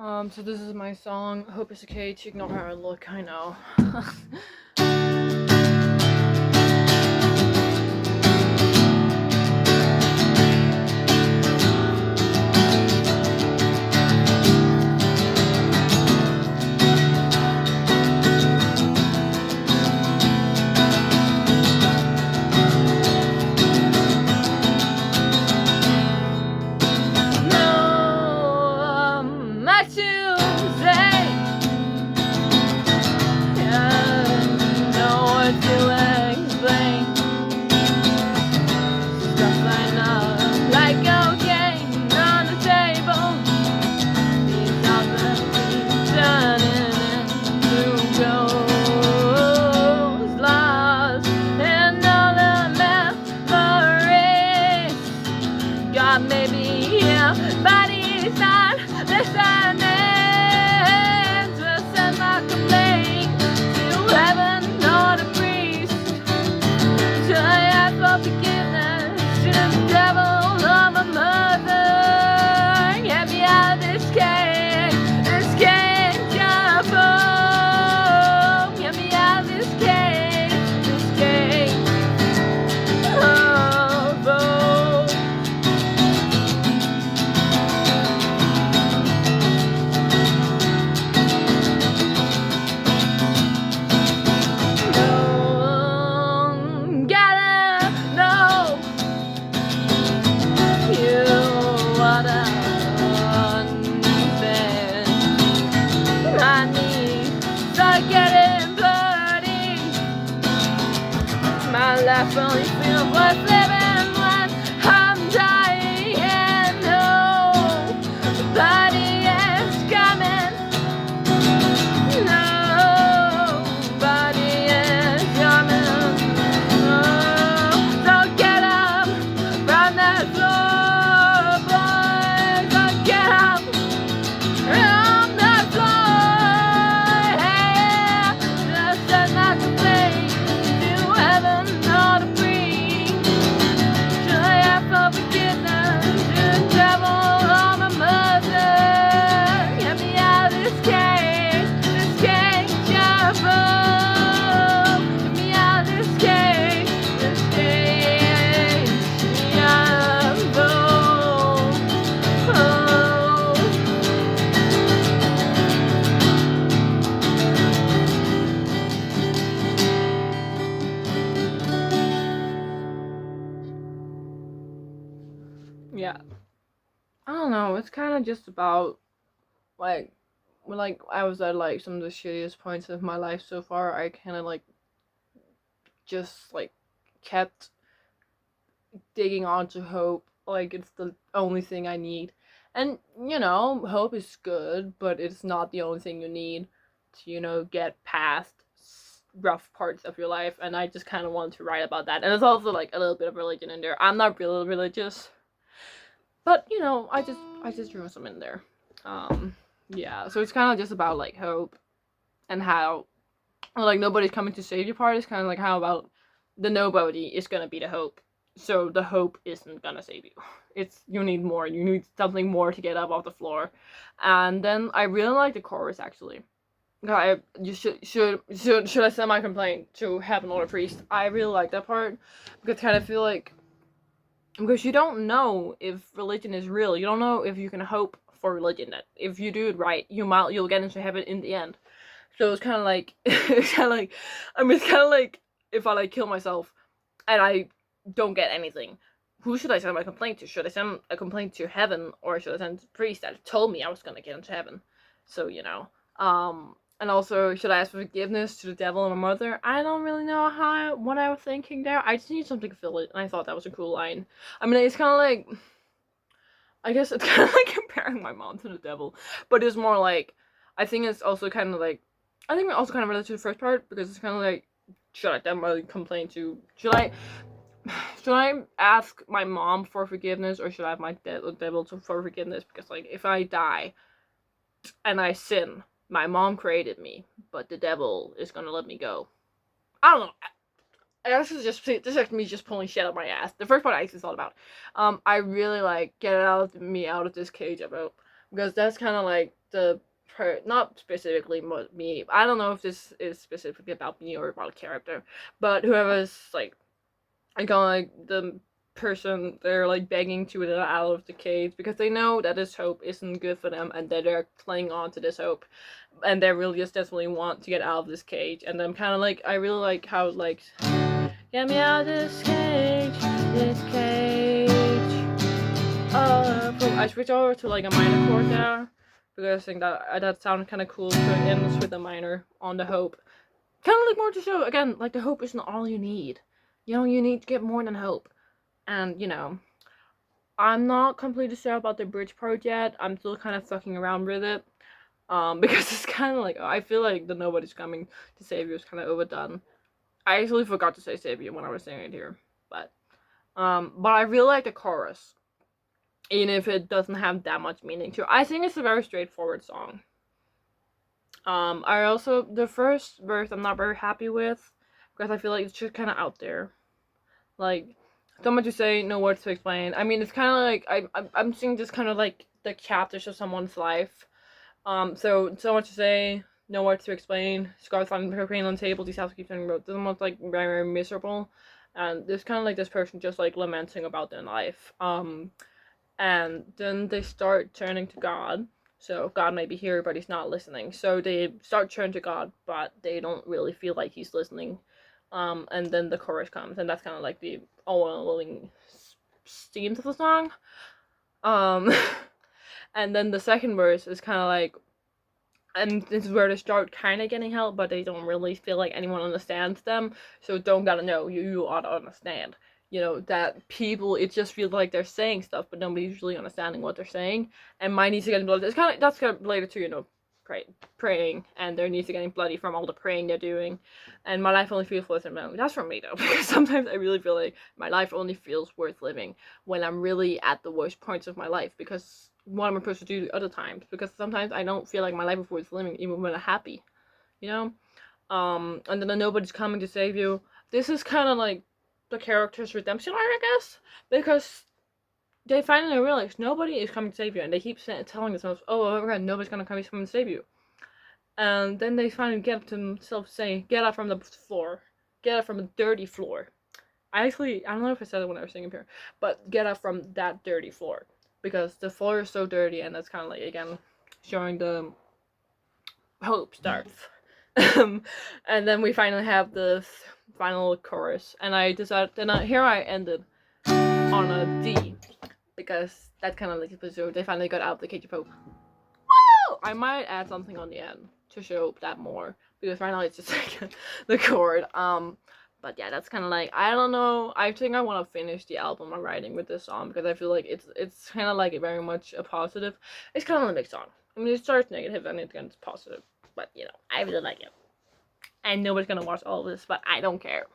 So this is my song. Hope it's okay to ignore how I look, I know. No, much to say. No words to explain. Stuff I know, like cocaine on the table. These are the things turning into ghosts, lost in all the memories. God may be here, but he's not listening. To send my complaint to heaven or the priest, to ask for forgiveness to the devil or my mother. Get me out of this cage of hope. Get me out of this cage of hope. Gotta know you wanna understand. My knees are getting bloody. My life only feels worth living when I'm dying. Nobody is coming. Nobody is coming. So get up from that floor, boys. So get up from that floor. Hey, just send my complaint to heaven or the priest. Should I ask for forgiveness to the devil or my mother? Get me out of this cage of hope. Get me out of this cage of hope. Yeah, I don't know. It's kind of just about like when I was at like some of the shittiest points of my life so far. I kind of just kept digging onto hope. Like it's the only thing I need. And hope is good, but it's not the only thing you need to get past rough parts of your life. And I just kind of wanted to write about that. And there's also like a little bit of religion in there. I'm not really religious, but I just drew some in there. Yeah, so it's kind of just about like hope and how like nobody's coming to save you part is kind of like how about the nobody is gonna be the hope. So the hope isn't gonna save you. You need more. You need something more to get up off the floor. And then I really like the chorus actually. You should I send my complaint to heaven or the priest? I really like that part because I kind of feel like because you don't know if religion is real. You don't know if you can hope for religion that if you do it right, you'll get into heaven in the end. So it's kind of like it's kind of like if I kill myself and I don't get anything, who should I send my complaint to? Should I send a complaint to heaven or should I send to the priest that told me I was gonna get into heaven? So and also, should I ask for forgiveness to the devil and my mother? I don't really know what I was thinking there. I just need something to fill it, and I thought that was a cool line. I mean, it's kind of like, I guess it's kind of like comparing my mom to the devil, but it's more like, I think it's also kind of like, I think it also kind of related to the first part because it's kind of like, should I send my complaint to? Should I ask my mom for forgiveness or should I have my devil for forgiveness? Because like, if I die and I sin, my mom created me, but the devil is gonna let me go. I don't know. This is me just pulling shit out my ass. The first part I actually thought about. I really like get me out of this cage about because that's kind of like not specifically me. I don't know if this is specifically about me or about a character, but whoever's like the person they're like begging to get out of the cage because they know that this hope isn't good for them and that they're clinging on to this hope and they really just desperately want to get out of this cage. And I'm kind of like, I really like how like, get me out of this cage, this cage. I switch over to like a minor chord there because I think that sounded kind of cool. So it ends with a minor on the hope. Kind of like more to show again, like the hope isn't all you need. You know, you need to get more than hope. And you know, I'm not completely sure about the bridge part yet. I'm still kind of fucking around with it. Because it's kind of like, I feel like the nobody's coming to save you is kind of overdone. I actually forgot to say save you when I was saying it here, but I really like the chorus, even if it doesn't have that much meaning to it. I think it's a very straightforward song. I also, the first verse I'm not very happy with, because I feel like it's just kind of out there. Like, so much to say, no words to explain. I mean, it's kind of like, I'm seeing just kind of like the chapters of someone's life. So much to say, no words to explain. Scars finding cocaine on the table, these houses keep turning about. Someone's like very, very miserable. And there's kind of like this person just like lamenting about their life. And then they start turning to God. So God may be here, but he's not listening. So they start turning to God, but they don't really feel like he's listening. And then the chorus comes, and that's kind of like the overwhelming themes of the song. And then the second verse is kind of like, and this is where they start kind of getting help, but they don't really feel like anyone understands them. So don't gotta know, you ought to understand. You know, that people, it just feels like they're saying stuff, but nobody's usually understanding what they're saying. And my knees are getting bloody. It's kind of, that's kind of related to, you know, praying, and their knees are getting bloody from all the praying they're doing. And my life only feels worth living. That's from me, though, because sometimes I really feel like my life only feels worth living when I'm really at the worst points of my life, because what am I supposed to do other times? Because sometimes I don't feel like my life is worth living even when I'm happy, you know? And then nobody's coming to save you. This is kind of like the character's redemption arc, I guess, because they finally realize nobody is coming to save you, and they keep telling themselves, oh my god, nobody's gonna come to save you. And then they finally get up to themselves saying, get up from the floor. Get up from the dirty floor. I don't know if I said it when I was singing here, but get up from that dirty floor. Because the floor is so dirty, and that's kind of like, again, showing the hope starts. And then we finally have the final chorus, and I decided, here I ended on a D, because that kind of like episode, they finally got out of the cage of hope. Woo! I might add something on the end to show that more, because right now it's just like the chord. But yeah, that's kind of like, I don't know, I think I want to finish the album I'm writing with this song, because I feel like it's kind of like very much a positive, it's kind of a mixed song. I mean, it starts negative and it ends positive, but you know, I really like it. And nobody's gonna watch all of this, but I don't care.